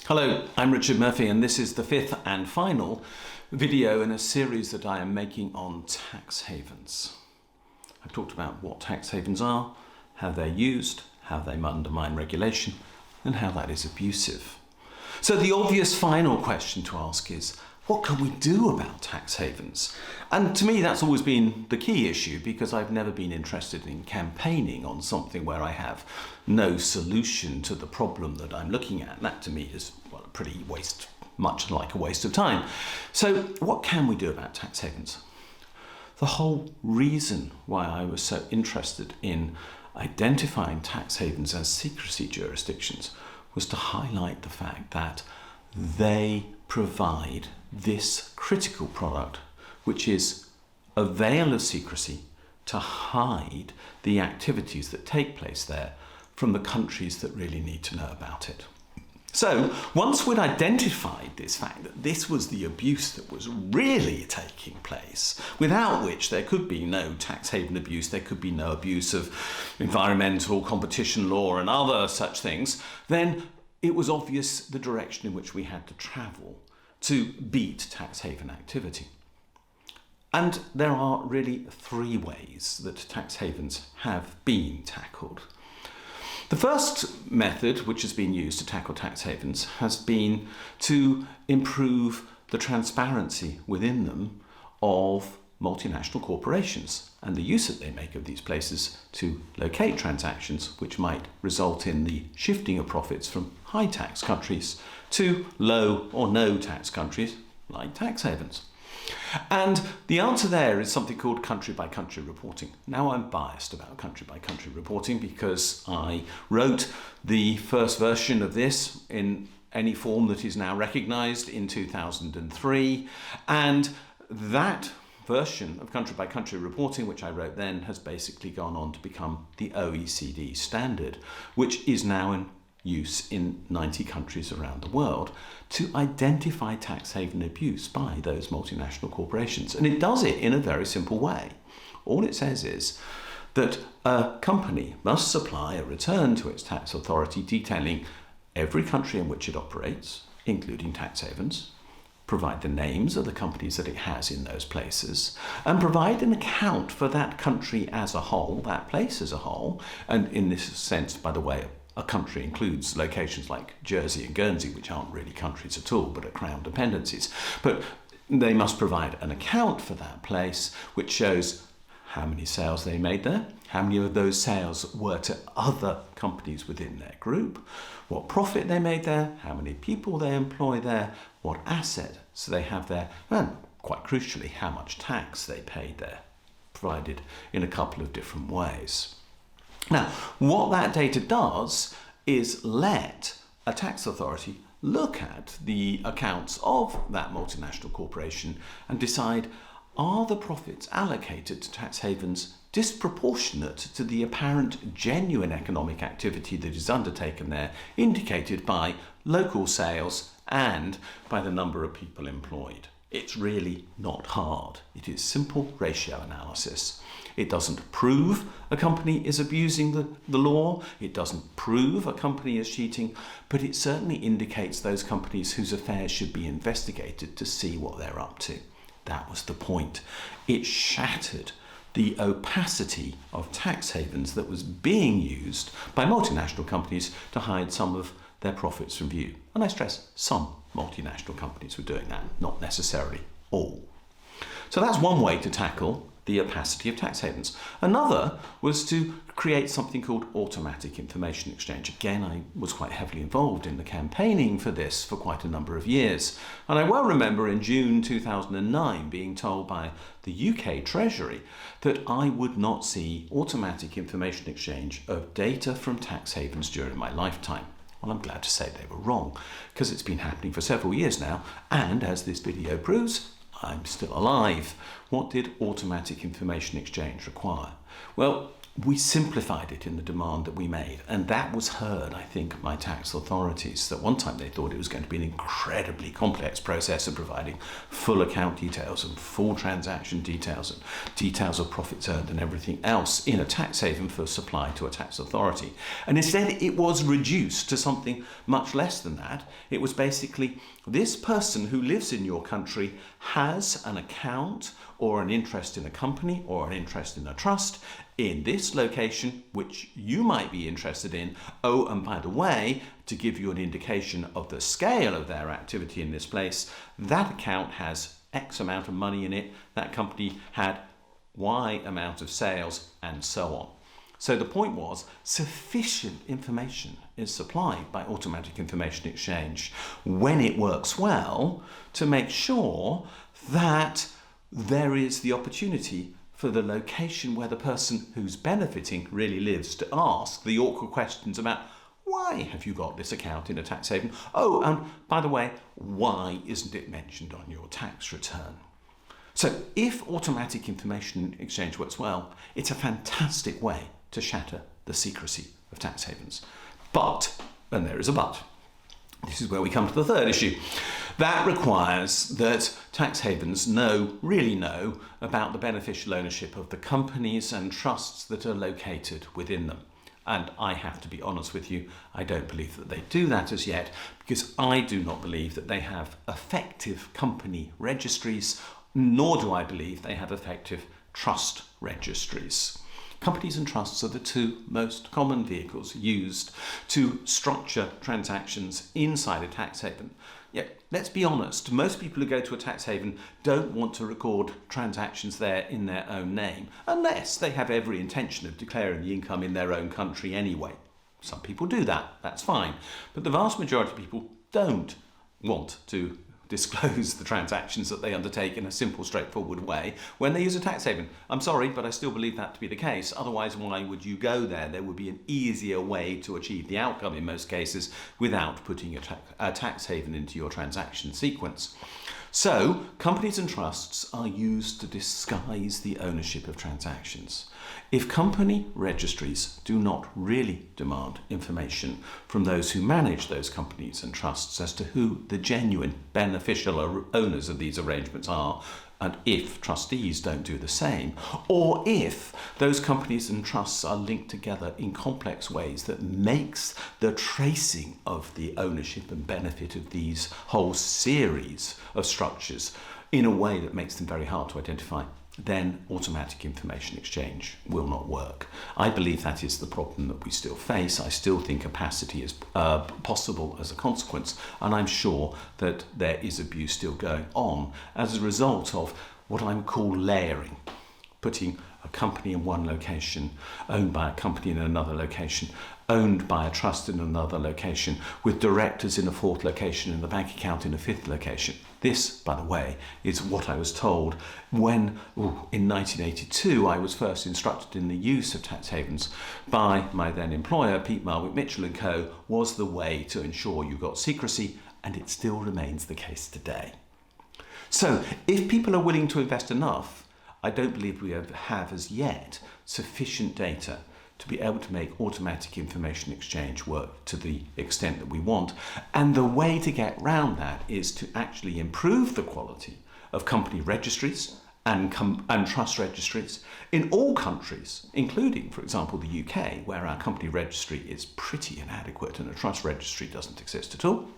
Hello, I'm Richard Murphy, and this is the fifth and final video in a series that I am making on tax havens. I've talked about what tax havens are, how they're used, how they undermine regulation, and how that is abusive. So the obvious final question to ask is, what can we do about tax havens? And to me, that's always been the key issue, because I've never been interested in campaigning on something where I have no solution to the problem that I'm looking at. That to me is much like a waste of time. So what can we do about tax havens? The whole reason why I was so interested in identifying tax havens as secrecy jurisdictions was to highlight the fact that they provide this critical product, which is a veil of secrecy to hide the activities that take place there from the countries that really need to know about it. So once we'd identified this fact that this was the abuse that was really taking place, without which there could be no tax haven abuse, there could be no abuse of environmental competition law and other such things, then it was obvious the direction in which we had to travel to beat tax haven activity. And there are really three ways that tax havens have been tackled. The first method which has been used to tackle tax havens has been to improve the transparency within them of multinational corporations and the use that they make of these places to locate transactions which might result in the shifting of profits from high tax countries to low or no tax countries like tax havens. And the answer there is something called country-by-country reporting. Now, I'm biased about country-by-country reporting because I wrote the first version of this in any form that is now recognised in 2003, and that version of country-by-country reporting, which I wrote then, has basically gone on to become the OECD standard, which is now in use in 90 countries around the world to identify tax haven abuse by those multinational corporations. And it does it in a very simple way. All it says is that a company must supply a return to its tax authority detailing every country in which it operates, including tax havens, provide the names of the companies that it has in those places, and provide an account for that country as a whole, that place as a whole. And in this sense, by the way, a country includes locations like Jersey and Guernsey, which aren't really countries at all, but are crown dependencies. But they must provide an account for that place, which shows how many sales they made there, how many of those sales were to other companies within their group, what profit they made there, how many people they employ there, what assets they have there, and quite crucially, how much tax they paid there, provided in a couple of different ways. Now, what that data does is let a tax authority look at the accounts of that multinational corporation and decide, are the profits allocated to tax havens disproportionate to the apparent genuine economic activity that is undertaken there, indicated by local sales and by the number of people employed? It's really not hard. It is simple ratio analysis. It doesn't prove a company is abusing the law. It doesn't prove a company is cheating, but it certainly indicates those companies whose affairs should be investigated to see what they're up to. That was the point. It shattered the opacity of tax havens that was being used by multinational companies to hide some of their profits from view. And I stress, some multinational companies were doing that, not necessarily all. So that's one way to tackle the opacity of tax havens. Another was to create something called automatic information exchange. Again, I was quite heavily involved in the campaigning for this for quite a number of years. And I well remember in June 2009 being told by the UK Treasury that I would not see automatic information exchange of data from tax havens during my lifetime. Well, I'm glad to say they were wrong, because it's been happening for several years now, and as this video proves, I'm still alive. What did automatic information exchange require? Well, we simplified it in the demand that we made, and that was heard, I think, by tax authorities. That one time they thought it was going to be an incredibly complex process of providing full account details and full transaction details and details of profits earned and everything else in a tax haven for supply to a tax authority. And instead it was reduced to something much less than that. It was basically, this person who lives in your country has an account or an interest in a company or an interest in a trust in this location, which you might be interested in. Oh, and by the way, to give you an indication of the scale of their activity in this place, that account has X amount of money in it, that company had Y amount of sales, and so on. So the point was, sufficient information is supplied by automatic information exchange when it works well to make sure that there is the opportunity for the location where the person who's benefiting really lives to ask the awkward questions about, why have you got this account in a tax haven? Oh, and by the way, why isn't it mentioned on your tax return? So if automatic information exchange works well, it's a fantastic way to shatter the secrecy of tax havens. But, and there is a but, this is where we come to the third issue. That requires that tax havens really know about the beneficial ownership of the companies and trusts that are located within them. And I have to be honest with you, I don't believe that they do that as yet, because I do not believe that they have effective company registries, nor do I believe they have effective trust registries. Companies and trusts are the two most common vehicles used to structure transactions inside a tax haven. Yet, let's be honest, most people who go to a tax haven don't want to record transactions there in their own name, unless they have every intention of declaring the income in their own country anyway. Some people do that, that's fine. But the vast majority of people don't want to disclose the transactions that they undertake in a simple, straightforward way when they use a tax haven. I'm sorry, but I still believe that to be the case. Otherwise, why would you go there? There would be an easier way to achieve the outcome in most cases without putting a tax haven into your transaction sequence. So, companies and trusts are used to disguise the ownership of transactions. If company registries do not really demand information from those who manage those companies and trusts as to who the genuine beneficial owners of these arrangements are, and if trustees don't do the same, or if those companies and trusts are linked together in complex ways that makes the tracing of the ownership and benefit of these whole series of structures in a way that makes them very hard to identify, then automatic information exchange will not work. I believe that is the problem that we still face. I still think opacity is possible as a consequence, and I'm sure that there is abuse still going on as a result of what I would call layering, putting a company in one location, owned by a company in another location, owned by a trust in another location, with directors in a fourth location and the bank account in a fifth location. This, by the way, is what I was told when, in 1982, I was first instructed in the use of tax havens by my then employer, Pete Marwick Mitchell & Co., was the way to ensure you got secrecy, and it still remains the case today. So, if people are willing to invest enough, I don't believe we have as yet sufficient data to be able to make automatic information exchange work to the extent that we want. And the way to get round that is to actually improve the quality of company registries and trust registries in all countries, including, for example, the UK, where our company registry is pretty inadequate and a trust registry doesn't exist at all.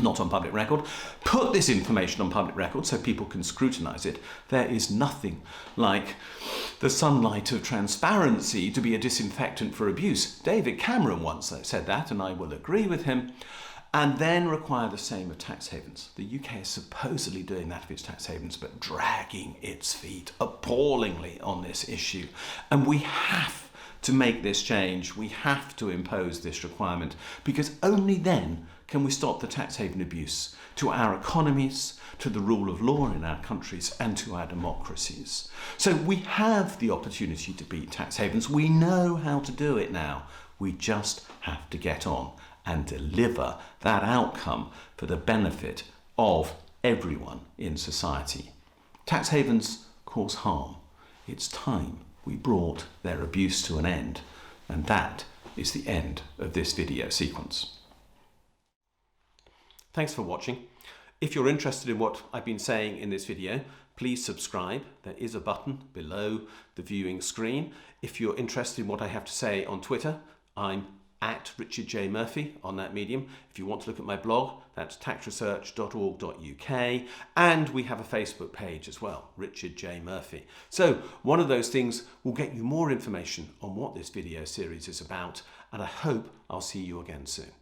Not on public record. Put this information on public record so people can scrutinise it. There is nothing like the sunlight of transparency to be a disinfectant for abuse. David Cameron once said that, and I will agree with him. And then require the same of tax havens. The UK is supposedly doing that of its tax havens, but dragging its feet appallingly on this issue. And we have to make this change. We have to impose this requirement, because only then can we stop the tax haven abuse to our economies, to the rule of law in our countries, and to our democracies. So we have the opportunity to beat tax havens. We know how to do it now. We just have to get on and deliver that outcome for the benefit of everyone in society. Tax havens cause harm. It's time we brought their abuse to an end, and that is the end of this video sequence. Thanks for watching. If you're interested in what I've been saying in this video, please subscribe. There is a button below the viewing screen. If you're interested in what I have to say on Twitter, I'm at Richard J. Murphy on that medium. If you want to look at my blog, that's taxresearch.org.uk, and we have a Facebook page as well, Richard J. Murphy. So one of those things will get you more information on what this video series is about, and I hope I'll see you again soon.